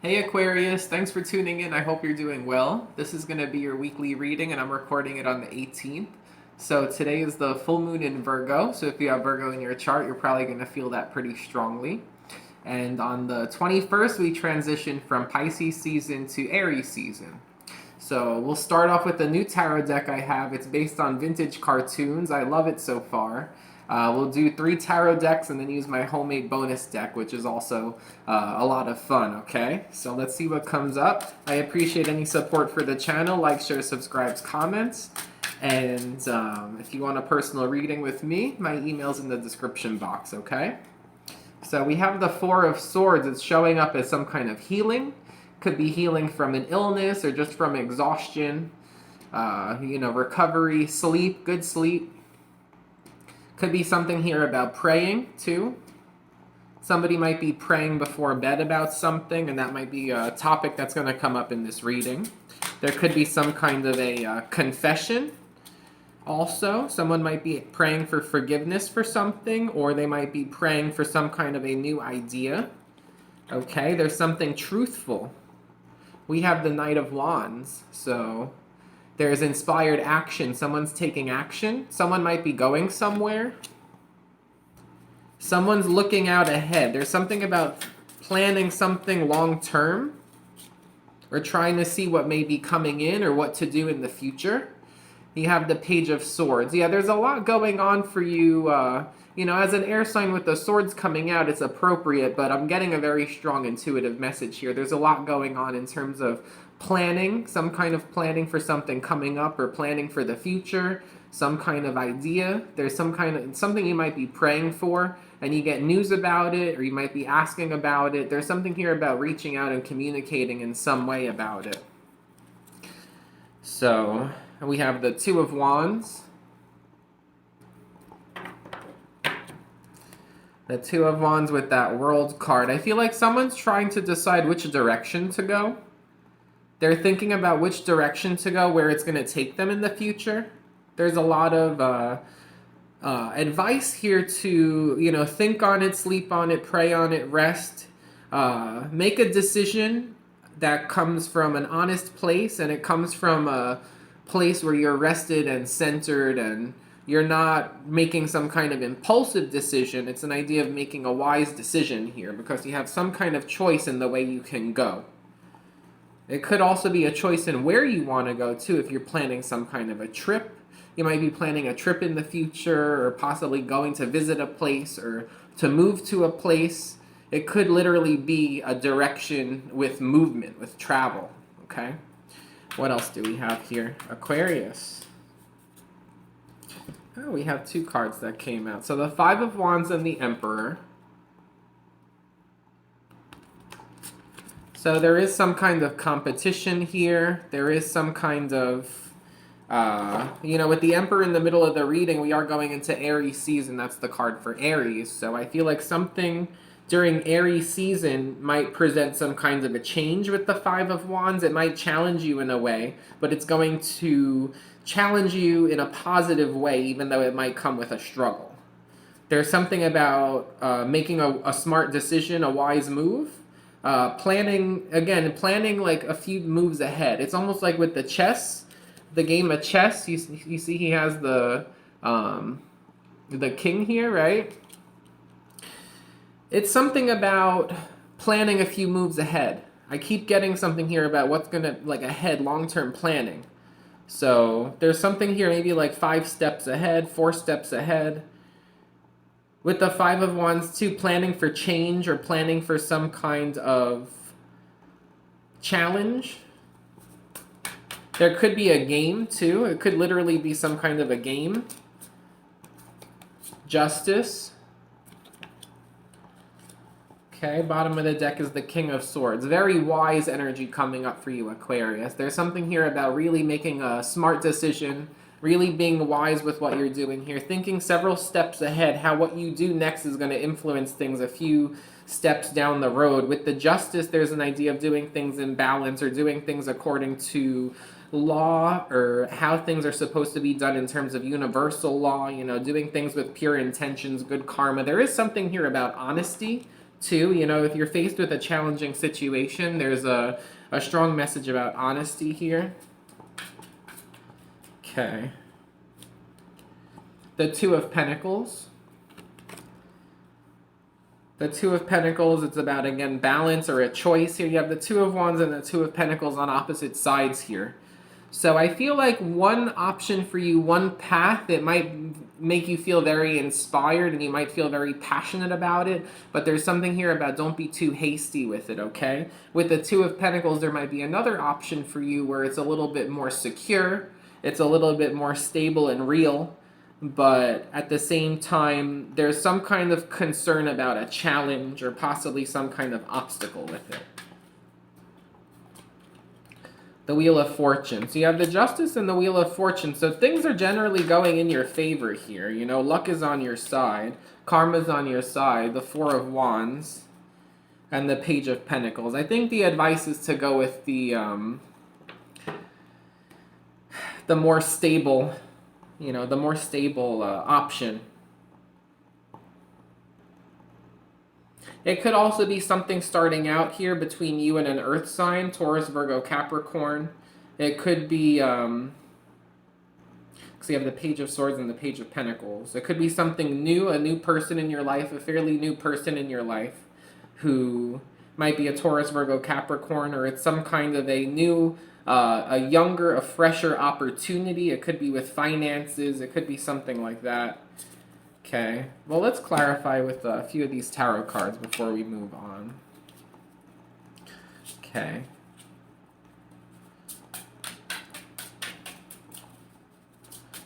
Hey Aquarius, thanks for tuning in. I hope you're doing well. This is going to be your weekly reading, and I'm recording it on the 18th. So today is the full moon in Virgo. So if you have Virgo in your chart, you're probably going to feel that pretty strongly. And on the 21st, we transition from Pisces season to Aries season. So we'll start off with the new tarot deck I have. It's based on vintage cartoons. I love it so far. We'll do 3 tarot decks and then use my homemade bonus deck, which is also a lot of fun, okay? So let's see what comes up. I appreciate any support for the channel. Like, share, subscribe, comments. And if you want a personal reading with me, my email's in the description box, okay? So we have the Four of Swords. It's showing up as some kind of healing. Could be healing from an illness or just from exhaustion, recovery, sleep, good sleep. Could be something here about praying, too. Somebody might be praying before bed about something, and that might be a topic that's going to come up in this reading. There could be some kind of a confession. Also, someone might be praying for forgiveness for something, or they might be praying for some kind of a new idea. Okay, there's something truthful. We have the Knight of Wands, so there's inspired action. Someone's taking action. Someone might be going somewhere. Someone's looking out ahead. There's something about planning something long term, or trying to see what may be coming in or what to do in the future. You have the Page of Swords. Yeah, there's a lot going on for you. As an air sign with the swords coming out, it's appropriate, but I'm getting a very strong intuitive message here. There's a lot going on in terms of planning, some kind of planning for something coming up or planning for the future, some kind of idea. There's something you might be praying for and you get news about it, or you might be asking about it. There's something here about reaching out and communicating in some way about it. So we have the Two of Wands. The Two of Wands with that World card. I feel like someone's trying to decide which direction to go. They're thinking about which direction to go, where it's going to take them in the future. There's a lot of advice here to, think on it, sleep on it, pray on it, rest. Make a decision that comes from an honest place, and it comes from a place where you're rested and centered and you're not making some kind of impulsive decision. It's an idea of making a wise decision here because you have some kind of choice in the way you can go. It could also be a choice in where you want to go, too, if you're planning some kind of a trip. You might be planning a trip in the future or possibly going to visit a place or to move to a place. It could literally be a direction with movement, with travel, okay? What else do we have here? Aquarius. Oh, we have 2 cards that came out. So the Five of Wands and the Emperor. So there is some kind of competition here. There is some kind of, with the Emperor in the middle of the reading, we are going into Aries season. That's the card for Aries. So I feel like something during Aries season might present some kind of a change with the Five of Wands. It might challenge you in a way, but it's going to challenge you in a positive way, even though it might come with a struggle. There's something about making a smart decision, a wise move. Planning like a few moves ahead. It's almost like with the game of chess. You see he has the king here, right? It's something about planning a few moves ahead. I keep getting something here about what's gonna, ahead, long-term planning. So there's something here maybe like 5 steps ahead, 4 steps ahead. With the Five of Wands, too, planning for change or planning for some kind of challenge. There could be a game, too. It could literally be some kind of a game. Justice. Okay, bottom of the deck is the King of Swords. Very wise energy coming up for you, Aquarius. There's something here about really making a smart decision, really being wise with what you're doing here, thinking several steps ahead, how what you do next is going to influence things a few steps down the road. With the Justice, there's an idea of doing things in balance or doing things according to law or how things are supposed to be done in terms of universal law, doing things with pure intentions, good karma. There is something here about honesty, too. You know, if you're faced with a challenging situation, there's a strong message about honesty here. Okay. The Two of Pentacles. The Two of Pentacles, it's about, again, balance or a choice here. You have the Two of Wands and the Two of Pentacles on opposite sides here. So I feel like one option for you, one path, it might make you feel very inspired and you might feel very passionate about it, but there's something here about don't be too hasty with it, okay? With the Two of Pentacles, there might be another option for you where it's a little bit more secure, it's a little bit more stable and real, but at the same time, there's some kind of concern about a challenge or possibly some kind of obstacle with it. The Wheel of Fortune. So you have the Justice and the Wheel of Fortune. So things are generally going in your favor here. You know, luck is on your side. Karma's on your side. The Four of Wands. And the Page of Pentacles. I think the advice is to go with the more stable, the more stable option. It could also be something starting out here between you and an earth sign, Taurus, Virgo, Capricorn. It could be, because you have the Page of Swords and the Page of Pentacles. It could be something new, a new person in your life, a fairly new person in your life who might be a Taurus, Virgo, Capricorn, or it's some kind of a new, a younger, a fresher opportunity. It could be with finances. It could be something like that. Okay, well, let's clarify with a few of these tarot cards before we move on. Okay.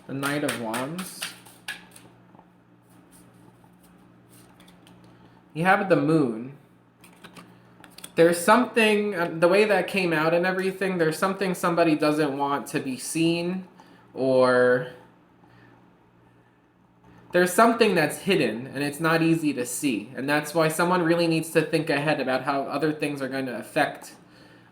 The Knight of Wands. You have the Moon. There's something, the way that came out and everything, there's something somebody doesn't want to be seen, or there's something that's hidden and it's not easy to see. And that's why someone really needs to think ahead about how other things are going to affect.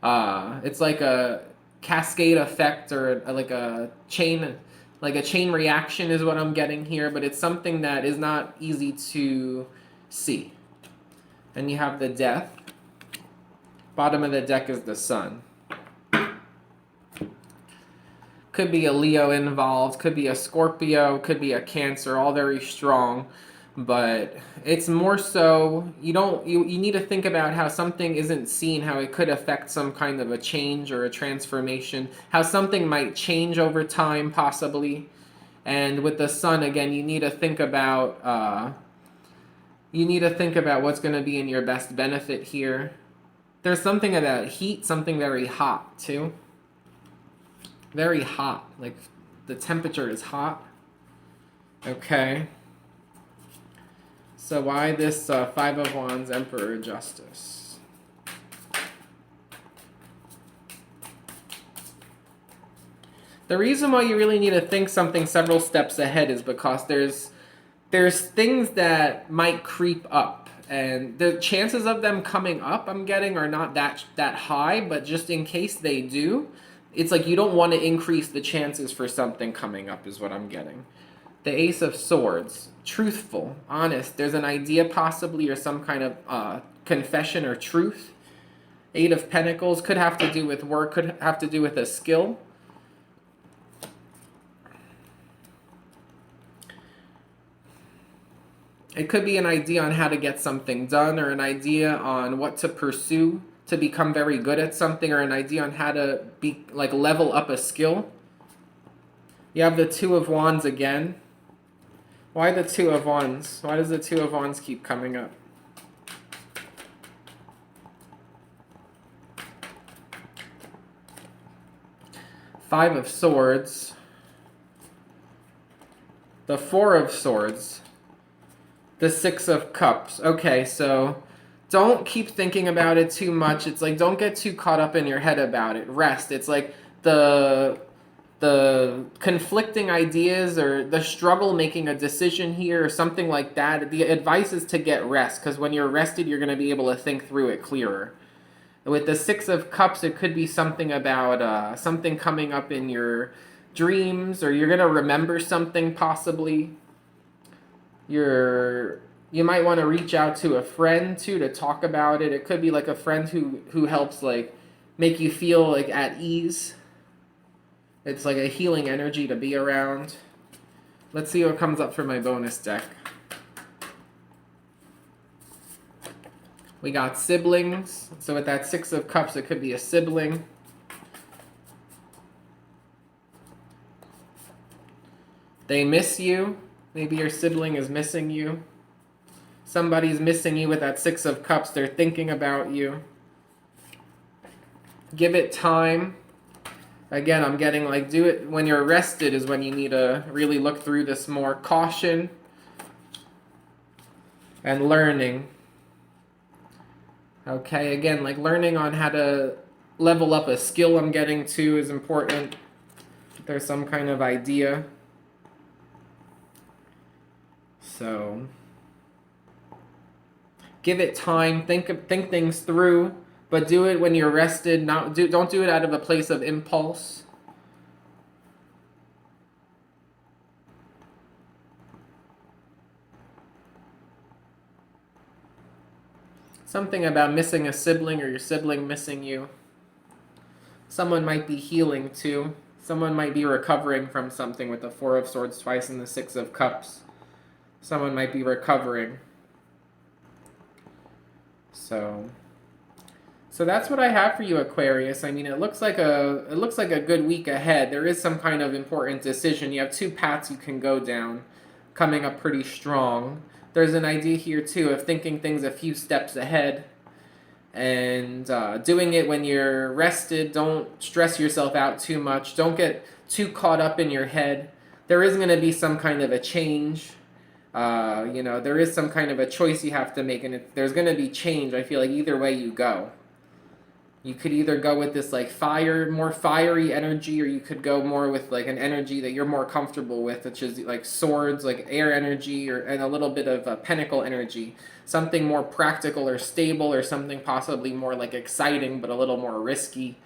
It's like a cascade effect or like a chain reaction is what I'm getting here. But it's something that is not easy to see. And you have the Death. Bottom of the deck is the Sun. Could be a Leo involved, could be a Scorpio, could be a Cancer, all very strong. But it's more so, you need to think about how something isn't seen, how it could affect some kind of a change or a transformation, how something might change over time, possibly. And with the Sun, again, you need to think about what's going to be in your best benefit here. There's something about heat, something very hot, too. Very hot, like the temperature is hot. Okay. So why this Five of Wands, Emperor, Justice? The reason why you really need to think something several steps ahead is because there's things that might creep up, and the chances of them coming up, I'm getting, are not that high, but just in case they do, it's like you don't want to increase the chances for something coming up is what I'm getting. The Ace of Swords. Truthful, honest. There's an idea possibly or some kind of confession or truth. Eight of Pentacles. Could have to do with work. Could have to do with a skill. It could be an idea on how to get something done or an idea on what to pursue to become very good at something, or an idea on how to be level up a skill. You have the Two of Wands again. Why the Two of Wands? Why does the Two of Wands keep coming up? Five of Swords. The Four of Swords. The Six of Cups. Okay, so don't keep thinking about it too much. It's like, don't get too caught up in your head about it. Rest. It's like the conflicting ideas or the struggle making a decision here or something like that. The advice is to get rest, because when you're rested, you're going to be able to think through it clearer. With the Six of Cups, it could be something about something coming up in your dreams, or you're going to remember something possibly. You You might want to reach out to a friend too to talk about it. It could be like a friend who helps like make you feel like at ease. It's like a healing energy to be around. Let's see what comes up for my bonus deck. We got siblings. So with that Six of Cups, it could be a sibling. They miss you. Maybe your sibling is missing you. Somebody's missing you with that Six of Cups. They're thinking about you. Give it time. Again, I'm getting like, do it when you're rested is when you need to really look through this more. Caution and learning. Okay, again, like learning on how to level up a skill I'm getting to is important. There's some kind of idea. So give it time, think things through, but do it when you're rested. Don't do it out of a place of impulse. Something about missing a sibling or your sibling missing you. Someone might be healing too. Someone might be recovering from something with the Four of Swords twice and the Six of Cups. Someone might be recovering. So that's what I have for you, Aquarius. I mean, it looks like a good week ahead. There is some kind of important decision. You have two paths you can go down, coming up pretty strong. There's an idea here too of thinking things a few steps ahead, and doing it when you're rested. Don't stress yourself out too much. Don't get too caught up in your head. There is going to be some kind of a change. There is some kind of a choice you have to make, and there's going to be change. I feel like either way you go. You could either go with this like more fiery energy, or you could go more with like an energy that you're more comfortable with, which is like swords, like air energy, and a little bit of pentacle energy. Something more practical or stable, or something possibly more like exciting but a little more risky.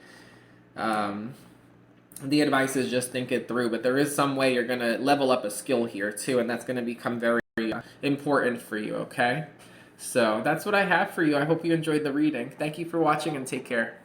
The advice is just think it through, but there is some way you're going to level up a skill here too, and that's going to become very important for you, okay? So that's what I have for you. I hope you enjoyed the reading. Thank you for watching and take care.